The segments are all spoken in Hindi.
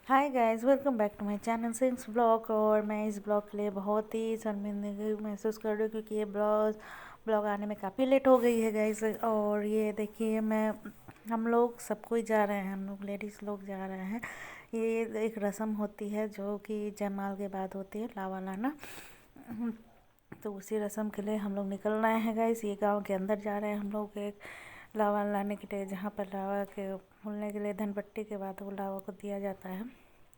Hi guys, welcome back to my channel since blog. और मैं इस ब्लॉग के लिए बहुत ही शर्मिंदगी महसूस कर रही हूँ क्योंकि ये ब्लॉग आने में काफ़ी लेट हो गई है गाइस। और ये देखिए हम लोग सब कोई जा रहे हैं, हम लोग लेडीज़ लोग जा रहे हैं। ये एक रस्म होती है जो कि जयमाल के बाद होती है, लावा लाना। तो उसी रस्म के लिए हम लोग निकल रहे हैं गाइस। ये गांव के अंदर जा रहे हैं हम लोग एक लावा लाने के लिए, जहाँ पर लावा के फूलने के लिए धनपट्टी के बाद वो लावा को दिया जाता है,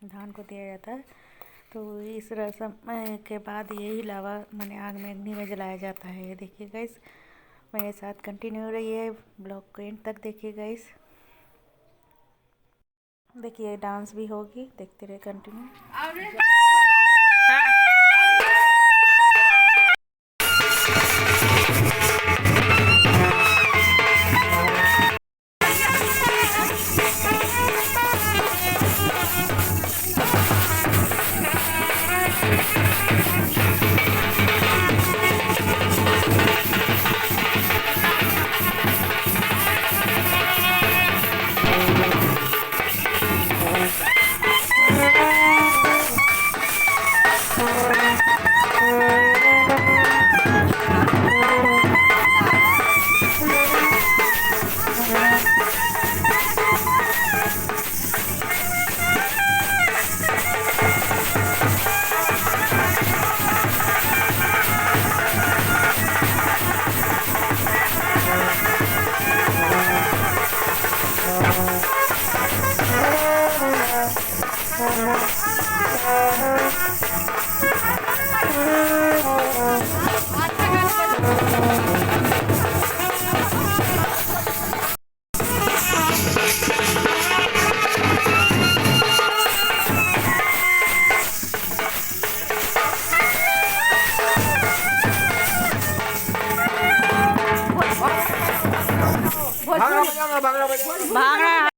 धान को दिया जाता है। तो इस रस्म के बाद यही लावा मैंने आग में अग्नि में जलाया जाता है। ये देखिए गाइस, मेरे साथ कंटिन्यू रहिए, ब्लॉग को एंड तक देखिए गाइस। देखिए डांस भी होगी, देखते रहे कंटिन्यू। भाग रहा है।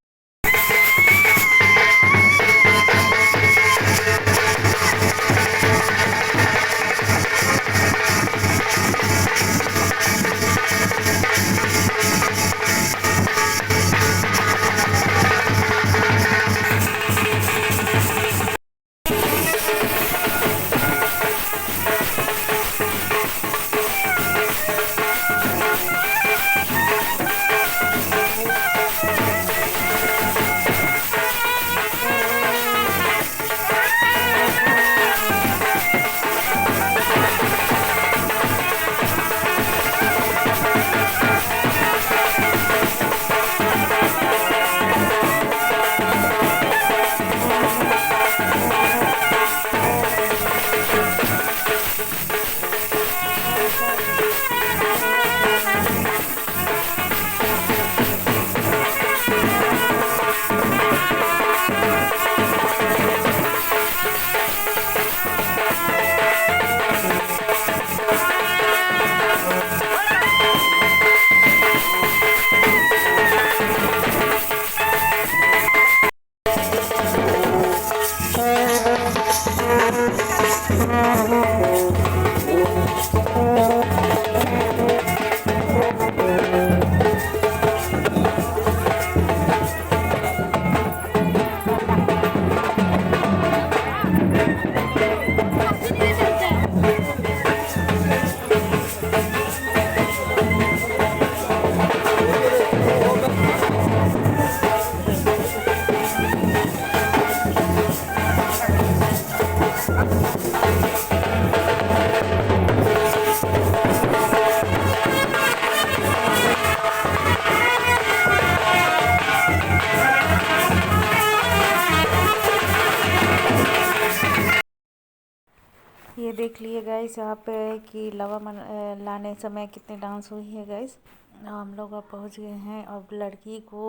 ये देख लिए गाइस आप कि लाने समय कितने डांस हुई है गाइस। हम लोग अब पहुंच गए हैं। अब लड़की को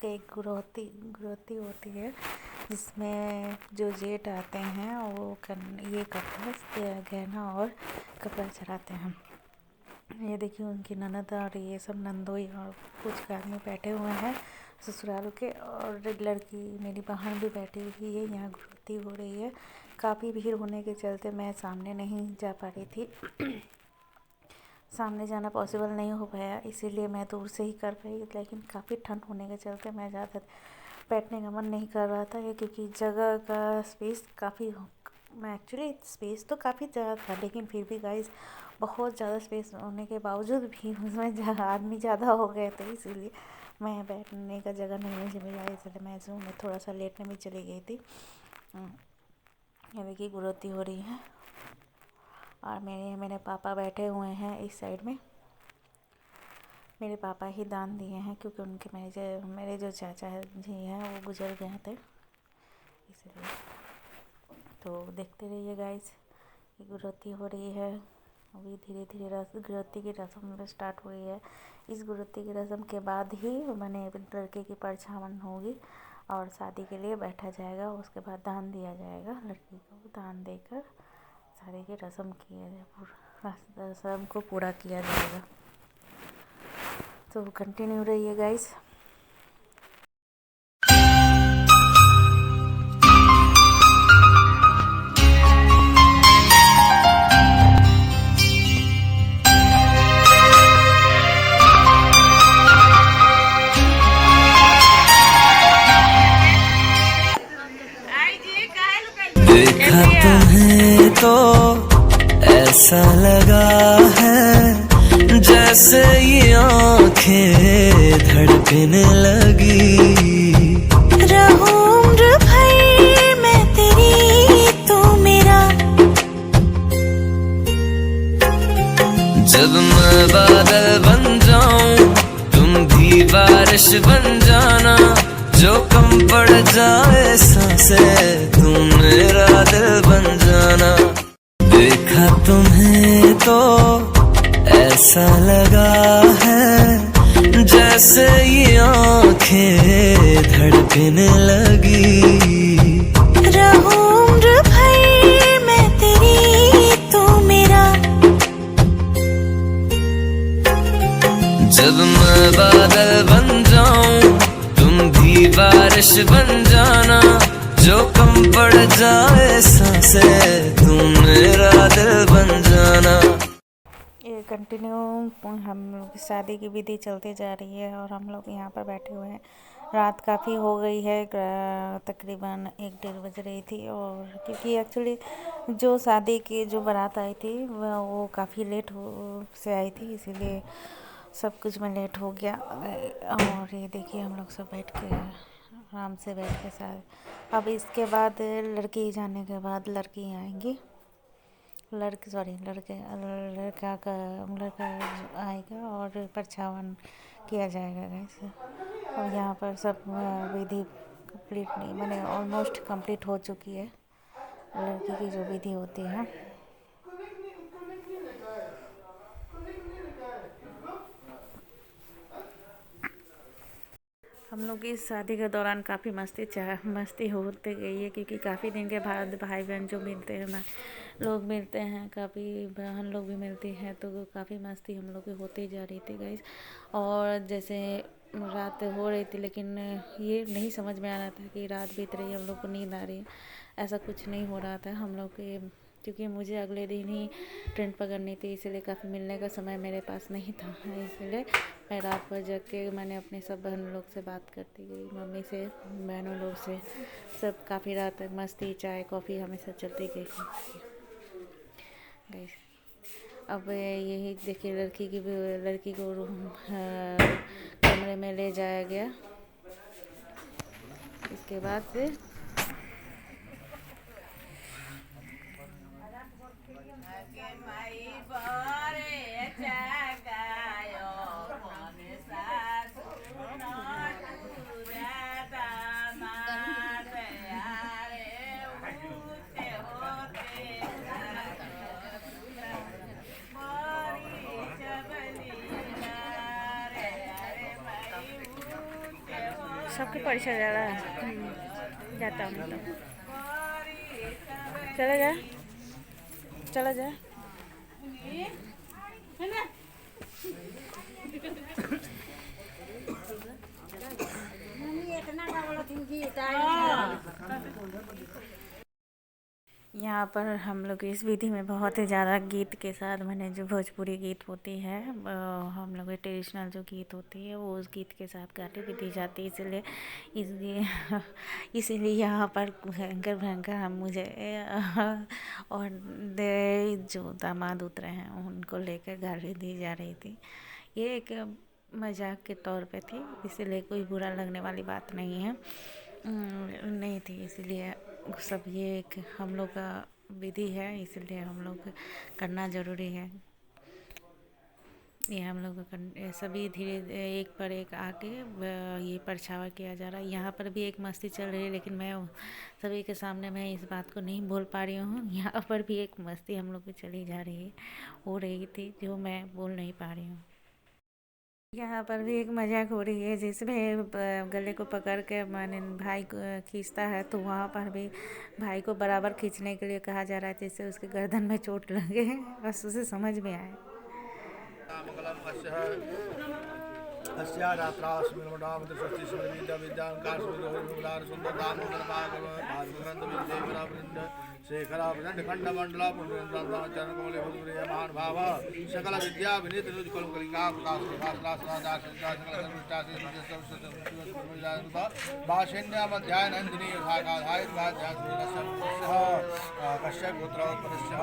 एक गुरौती होती है जिसमें जो जेठ आते हैं वो ये करते हैं, गहना और कपड़ा चढ़ाते हैं। ये देखिए उनकी ननद और ये सब नंदोई और कुछ आदमी बैठे हुए हैं ससुराल के, और लड़की मेरी बहन भी बैठी हुई है। यहाँ गुरती हो रही है। काफ़ी भीड़ होने के चलते मैं सामने नहीं जा पा रही थी। सामने जाना पॉसिबल नहीं हो पाया, इसीलिए मैं दूर से ही कर पाई। लेकिन काफ़ी ठंड होने के चलते मैं ज़्यादा बैठने का मन नहीं कर रहा था, क्योंकि जगह का स्पेस काफ़ी, मैं एक्चुअली स्पेस तो काफ़ी ज़्यादा था, लेकिन फिर भी गाइस बहुत ज़्यादा स्पेस होने के बावजूद भी उसमें आदमी ज़्यादा हो गए थे, इसीलिए मैं बैठने का जगह नहीं मुझे मिला, इसलिए मैं ज़ू में थोड़ा सा लेटने में चली गई थी। ये देखिए गुड़ोती हो रही है और मेरे पापा बैठे हुए हैं इस साइड में। मेरे पापा ही दान दिए हैं, क्योंकि उनके मेरे जो चाचा जी हैं वो गुजर गए थे, इसलिए। तो देखते रहिए गाइस, ये गुड़ोती हो रही है अभी धीरे धीरे। गुड़ोती की रस्म स्टार्ट हुई है। इस गुड़ोती की रस्म के बाद ही मैंने लड़के की परछावन होगी और शादी के लिए बैठा जाएगा। उसके बाद दान दिया जाएगा, लड़की को दान देकर शादी की रस्म किया जाए, रस्म को पूरा किया जाएगा। तो कंटिन्यू रहिए गाइस। देखा तुम्हें तो ऐसा लगा है जैसे ये आंखें धड़कने लगी। रहूं उम्र भर मैं तेरी, तू मेरा। जब मैं बादल बन जाऊं तुम भी बारिश बन जाना, जो कम पड़ जाए सांसें तुम मेरा दिल बन जाना। देखा तुम्हें तो ऐसा लगा है जैसे ये आंखें धड़कने लगी। रहूं उम्र भर मैं तेरी, तू मेरा। जब मैं बादल बन जाऊं तुम भी बारिश बन जाना, जो कम पड़ जाए सांसें तुम मेरा दिल बन जाना। ये कंटिन्यू हम लोग की शादी की विधि चलती जा रही है और हम लोग यहाँ पर बैठे हुए हैं। रात काफ़ी हो गई है, तकरीबन 1-1:30 बज रही थी। और क्योंकि एक्चुअली जो शादी की जो बारात आई थी वो काफ़ी लेट से आई थी, इसीलिए सब कुछ में लेट हो गया। और ये देखिए हम लोग सब बैठ के आराम से बैठ के साथ, अब इसके बाद लड़की जाने के बाद लड़की आएंगी, लड़का आएगा और परछावन किया जाएगा गाइस। और यहाँ पर सब विधि कंप्लीट नहीं, मैंने ऑलमोस्ट कंप्लीट हो चुकी है लड़की की जो विधि होती है। हम लोग की शादी के दौरान काफ़ी मस्ती होते गई है, क्योंकि काफ़ी दिन के बाद भाई बहन जो मिलते हैं, लोग मिलते हैं, काफ़ी बहन लोग भी मिलती हैं, तो काफ़ी मस्ती हम लोग की होती जा रही थी गाइस। और जैसे रात हो रही थी, लेकिन ये नहीं समझ में आ रहा था कि रात बीत रही है, हम लोग को नींद आ रही है, ऐसा कुछ नहीं हो रहा था हम लोग के, क्योंकि मुझे अगले दिन ही ट्रेन पकड़नी थी, इसलिए काफ़ी मिलने का समय मेरे पास नहीं था। इसलिए मैं रात भर जग के मैंने अपने सब बहन लोग से बात करती गई, मम्मी से, बहनों लोग से, सब काफ़ी रात तक मस्ती, चाय कॉफ़ी हमेशा चलती गई। अब यही देखिए लड़की को कमरे में ले जाया गया। इसके बाद से सबकी परीक्षा जा रहा है, जाता हूँ तो चला जा चला जा। यहाँ पर हम लोग इस विधि में बहुत ही ज़्यादा गीत के साथ मैंने जो भोजपुरी गीत होती है हम लोग की ट्रेडिशनल जो गीत होती है वो उस गीत के साथ गाने भी दी जाती है। इसलिए इसीलिए यहाँ पर भयंकर भयंकर हम मुझे और जो दामाद उतरे हैं उनको लेकर गाली दी जा रही थी। ये एक मजाक के तौर पे थी, इसीलिए कोई बुरा लगने वाली बात नहीं है, नहीं थी। इसलिए सब ये एक हम लोग का विधि है, इसलिए हम लोग करना ज़रूरी है। ये हम लोग सभी धीरे एक पर एक आके ये परछावा किया जा रहा है। यहाँ पर भी एक मस्ती चल रही है, लेकिन मैं सभी के सामने मैं इस बात को नहीं बोल पा रही हूँ। यहाँ पर भी एक मस्ती हम लोग की चली जा रही है, हो रही थी, जो मैं बोल नहीं पा रही हूँ। यहाँ पर भी एक मजाक हो रही है जिसमें गले को पकड़ के मैंने भाई को खींचता है, तो वहाँ पर भी भाई को बराबर खींचने के लिए कहा जा रहा है जिससे उसके गर्दन में चोट लगे, बस उसे समझ में आए। अस्या रात्रास्मिर्मणामृतस्वस्ति स्मृतिविद्या विद्याङ्कार स्मृतिहोरिमुदार सुन्दरदामोदरपादग्रन्थविद्येकरावृन्द शेखरावृन्दखण्डमण्डला पुण्यचरणकमले भुजप्रियमान भाव सकल विद्या विनीत कलिका भाषेन्यामध्याय नन्दिनी यथाकाधाय कश्यप गोत्रोत्पलस्य।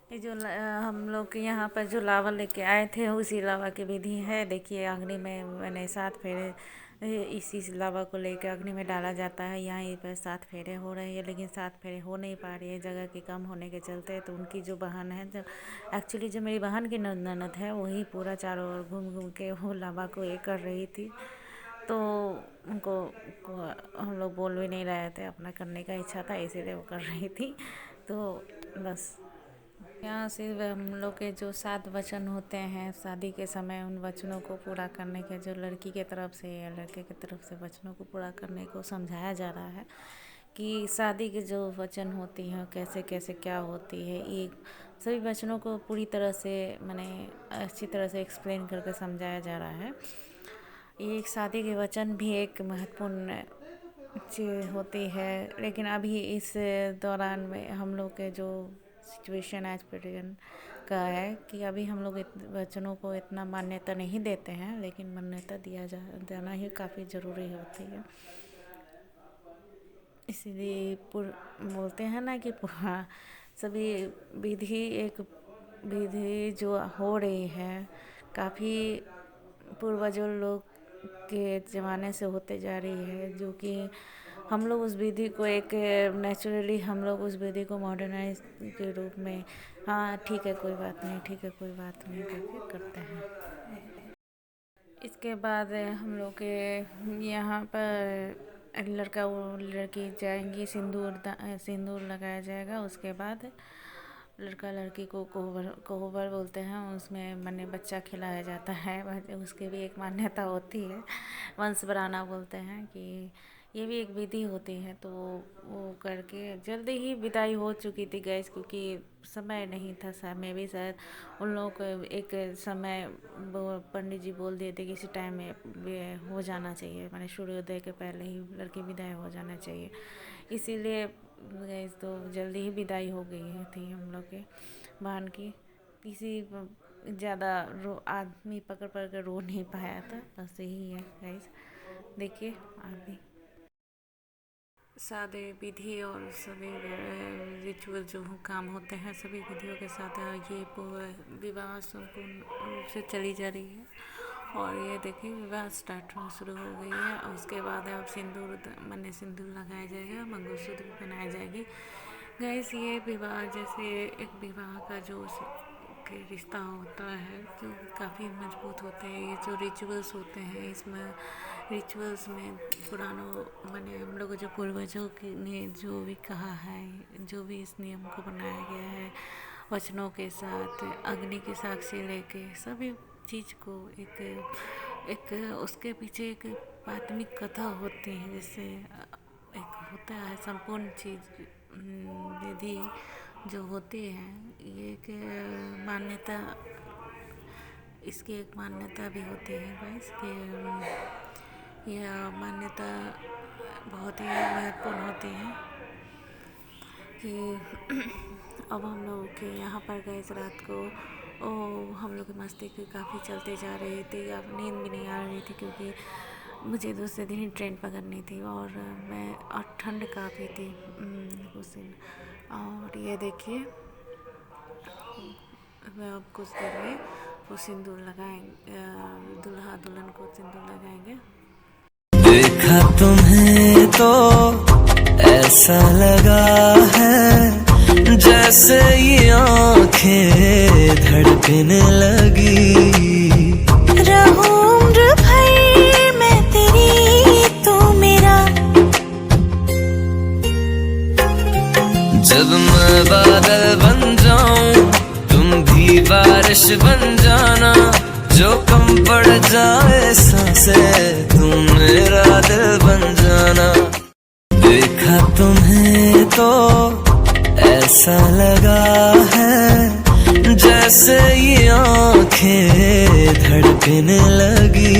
ये जो हम लोग यहाँ पर जो लावा लेके आए थे उसी लावा की विधि है। देखिए अग्नि में मैंने 7 फेरे इसी लावा को लेकर अग्नि में डाला जाता है। यहाँ ये पर 7 फेरे हो रहे हैं, लेकिन 7 फेरे हो नहीं पा रही है जगह की कम होने के चलते। तो उनकी जो बहन है, जो एक्चुअली जो मेरी बहन की ननद है, वही पूरा चारों ओर घूम घूम के वो लावा को ये कर रही थी। तो उनको हम लोग बोल भी नहीं रहे थे, अपना करने का इच्छा था इसीलिए वो कर रही थी। तो बस यहाँ से हम लोग के जो 7 वचन होते हैं शादी के समय, उन वचनों को पूरा करने के, जो लड़की के तरफ से या लड़के के तरफ से वचनों को पूरा करने को समझाया जा रहा है कि शादी के जो वचन होती हैं कैसे कैसे क्या होती है। ये सभी वचनों को पूरी तरह से मैंने अच्छी तरह से एक्सप्लेन करके समझाया जा रहा है। ये एक शादी के वचन भी एक महत्वपूर्ण चीज़ होती है, लेकिन अभी इस दौरान में हम लोग के जो सिचुएशन एज प्रेजेंट का है कि अभी हम लोग वचनों को इतना मान्यता नहीं देते हैं, लेकिन मान्यता देना ही काफ़ी ज़रूरी होती है। इसीलिए बोलते हैं ना कि सभी विधि जो हो रही है काफ़ी पूर्वजों लोग के ज़माने से होते जा रही है, जो कि हम लोग उस विधि को एक नेचुरली हम लोग उस विधि को मॉडर्नाइज के रूप में हाँ ठीक है कोई बात नहीं, ठीक है कोई बात नहीं करके करते हैं। इसके बाद हम लोग के यहाँ पर लड़का वो लड़की जाएंगी, सिंदूर लगाया जाएगा। उसके बाद लड़का लड़की को कोहबर बोलते हैं, उसमें मैंने बच्चा खिलाया जाता है। उसकी भी एक मान्यता होती है, वंश बढ़ाना बोलते हैं कि ये भी एक विधि होती है। तो वो करके जल्दी ही विदाई हो चुकी थी गैस, क्योंकि समय नहीं था। समय भी शायद उन लोगों को एक समय पंडित जी बोल दिए थे कि इसी टाइम में हो जाना चाहिए, मैंने सूर्योदय के पहले ही लड़की विदाई हो जाना चाहिए। इसीलिए गैस तो जल्दी ही विदाई हो गई थी हम लोग के बहन की। किसी ज़्यादा आदमी पकड़ कर रो नहीं पाया था, बस यही है गैस। देखिए आगे सादे विधि और सभी रिचुअल जो काम होते हैं, सभी विधियों के साथ ये विवाह संपूर्ण रूप से चली जा रही है। और ये देखिए विवाह स्टार्ट होना शुरू हो गई है। और उसके बाद अब सिंदूर लगाया जाएगा, मंगलसूत्र भी बनाई जाएगी। गैस ये विवाह जैसे एक विवाह का जो के रिश्ता होता है जो काफ़ी मजबूत होते हैं। ये जो रिचुअल्स होते हैं, इसमें रिचुअल्स में पुरानों मैंने हम लोग जो पूर्वजों ने जो भी कहा है, जो भी इस नियम को बनाया गया है, वचनों के साथ अग्नि की साक्षी लेके सभी चीज़ को एक उसके पीछे एक प्राथमिक कथा होती है, जिससे एक होता है संपूर्ण चीज़ विधि जो होती है। ये एक मान्यता, इसकी एक मान्यता भी होती है गाइस कि यह मान्यता बहुत ही महत्वपूर्ण होती है कि अब हम लोग के यहाँ पर गए इस रात को। हम लोग की मस्ती काफ़ी चलते जा रही थी, अब नींद भी नहीं आ रही थी क्योंकि मुझे दूसरे दिन ही ट्रेन पकड़नी थी और ठंड काफ़ी थी उस दिन। और ये देखिए मैं अब कुछ देर में वो सिंदूर लगाएंगे, दूल्हा दुल्हन को सिंदूर लगाएंगे। देखा तुम्हें तो ऐसा लगा है जैसे ये आंखें धड़कने लगी। रहूं उम्र भर मैं तेरी तू मेरा। जब मैं बादल बन जाऊं तुम भी बारिश बन जाना, जो कम पड़ जाए सांसें तुम मेरा दिल बन जाना। देखा तुम्हें तो ऐसा लगा है जैसे ये आंखें धड़कने लगी।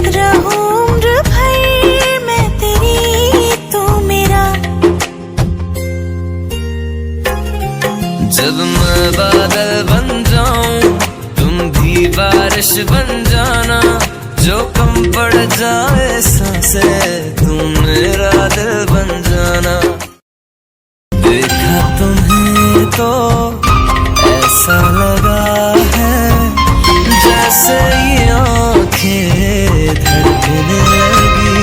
रहूं उम्र भर मैं तेरी तू मेरा। जब मैं बादल बन जाऊं तुम भी बारिश बन जाना, जो कम पड़ जाए सांसें तुम मेरा दिल बन जाना। देखा तुम्हें तो ऐसा लगा है जैसे ये आंखें धड़कने लगी।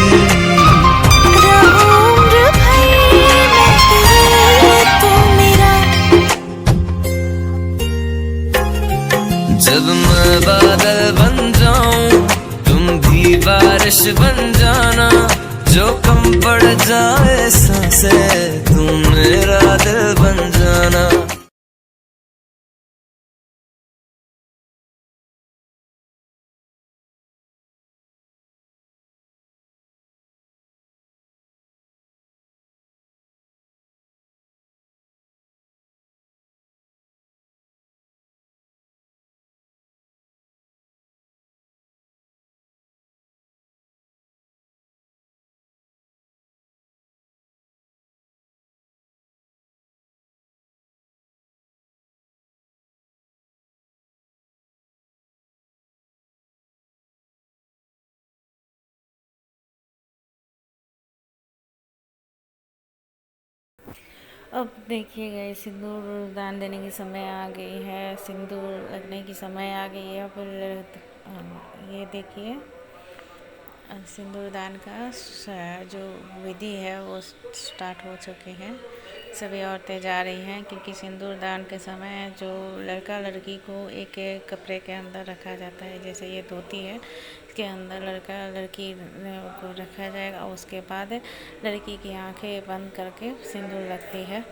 रहूं उम्र भर मैं तेरी तू मेरा। जब मैं बादल बन जाऊं तुम भी बारिश बन जाना, जो कम पड़ जाए सांसें तुम मेरा दिल बन जाना। अब देखिए गए सिंदूर दान देने की समय आ गई है, सिंदूर लगने की समय आ गई है। फिर ये देखिए सिंदूर दान का जो विधि है वो स्टार्ट हो चुके हैं। सभी औरतें जा रही हैं क्योंकि सिंदूर दान के समय जो लड़का लड़की को एक एक कपड़े के अंदर रखा जाता है, जैसे ये धोती है इसके अंदर लड़का लड़की को रखा जाएगा। उसके बाद लड़की की आंखें बंद करके सिंदूर लगती है।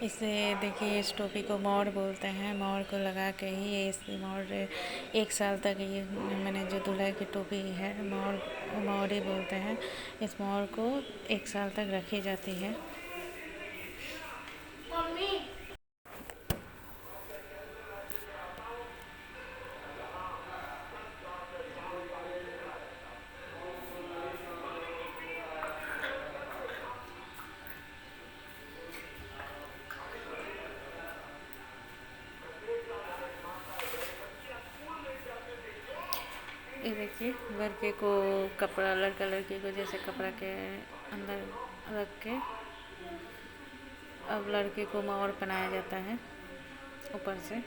इसे देखिए इस टोपी को मोर बोलते हैं, मोर को लगा के ही इस मोर एक साल तक ये मैंने जो दूल्हे की टोपी है मोर ही बोलते हैं। इस मोर को एक साल तक रखी जाती है। ये देखिए लड़के को कपड़ा लड़का लड़की को जैसे कपड़ा के अंदर रख के अब लड़के को मोर पहनाया जाता है ऊपर से।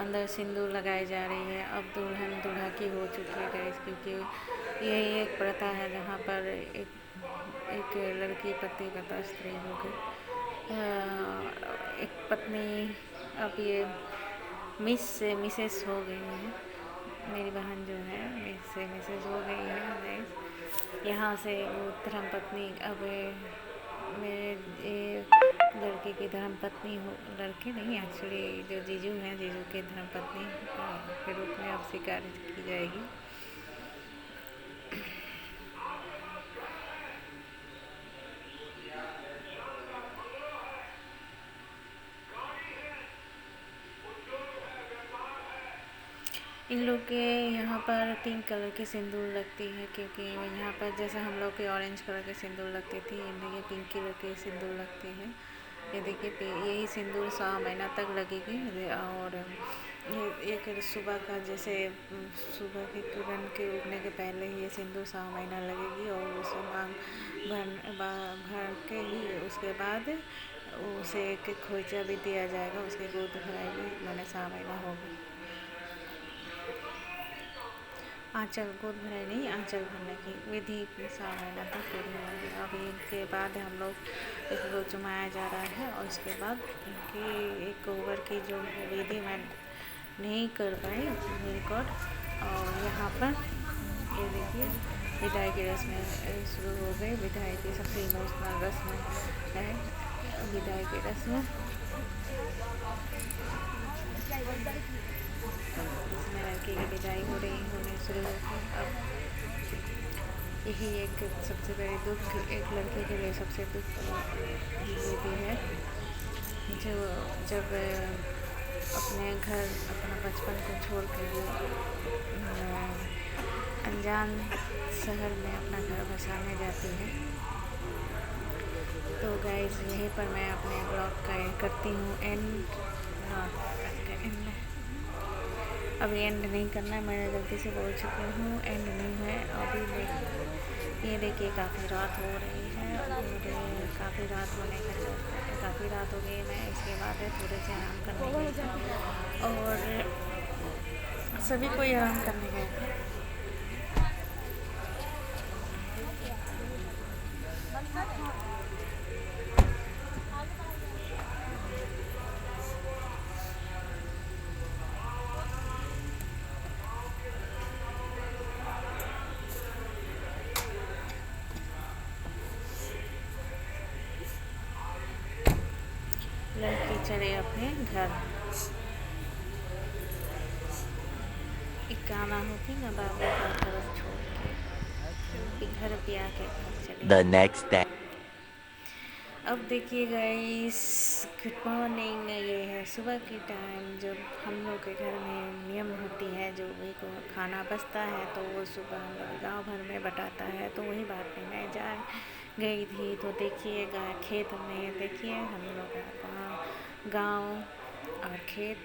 अंदर सिंदूर लगाई जा रही है। अब दुल्हन दूल्हा की हो चुकी है गाइस, क्योंकि यही एक प्रथा है जहाँ पर एक लड़की पति बता स्त्री हो गई, एक पत्नी अब ये मिस से मिसेस हो गई है। मेरी बहन जो है मिस से मिसेस हो गई है गाइस। यहाँ से वो धर्म पत्नी अब मेरे लड़के की धर्मपत्नी हो, लड़के नहीं एक्चुअली जो जीजू हैं, जीजू के धर्मपत्नी के रूप में अब स्वीकार की जाएगी। इन लोग के यहाँ पर 3 कलर की सिंदूर लगती है, क्योंकि यहाँ पर जैसे हम लोग के ऑरेंज कलर की सिंदूर लगती थी, इनमें ये पिंक कलर की सिंदूर लगती है। ये देखिए यही सिंदूर 6 महीना तक लगेगी। और ये एक सुबह का जैसे सुबह के किरण के उगने के पहले ही ये सिंदूर 6 महीना लगेगी, और उसे मांग भर के ही उसके बाद उसे एक खोइचा भी दिया जाएगा, उसकी गोद भराएगी, मैंने 6 महीना होगा। आंचल गोद भराई नहीं, आंचल भरने की विधि 6 महीना तक पूरी होगी। अभी इनके बाद हम लोग इसको चुमाया जा रहा है, और उसके बाद इनकी एक ओवर की जो विधि मैं नहीं कर पाई रिकॉर्ड। और यहाँ पर ये देखिए विदाई की रस्में शुरू हो गई। विदाई की सबसे इमोशनल रस्म है विदाई की रस्म, इसमें लड़के की विदाई होने शुरू हो गई। अब यही एक सबसे बड़ी दुख, एक लड़के के लिए सबसे दुख विधि है, जो जब अपने घर अपना बचपन को छोड़ कर अनजान शहर में अपना घर बसाने जाती है। तो गाइस यहीं पर मैं अपने ब्लॉग का एंड करती हूँ। अभी एंड नहीं करना है, मैंने गलती से बोल चुकी हूँ, एंड नहीं है अभी। ये देखिए काफ़ी रात हो रही है, और काफ़ी रात होने का चलता, काफ़ी रात हो गई। मैं इसके बाद थोड़े से आराम करने गई थी, और सभी को आराम करने गए थे। लड़की चले अपने घर, एक गाना होती ना, बाबू का घर छोड़ के घर पे आके चले। The next day. अब देखिए गाइस, गुड मॉर्निंग। ये है सुबह के टाइम, जब हम लोग के घर में नियम होती है, जो भी को खाना बचता है तो वो सुबह हम लोग गाँव भर में बटाता है। तो वही बात में मैं जा गई थी, तो देखिएगा खेत में, देखिए हम लोग का गाँव और खेत,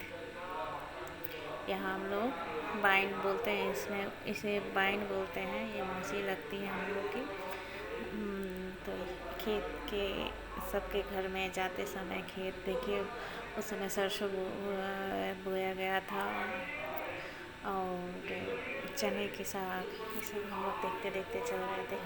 यहाँ हम लोग बाइन बोलते हैं, इसमें इसे बाइन बोलते हैं। ये मौसी लगती है हम लोग की। तो खेत के सबके घर में जाते समय खेत देखिए, उस समय सरसों बोया गया था, और चने के साग, ये सब हम लोग देखते देखते चल रहे थे।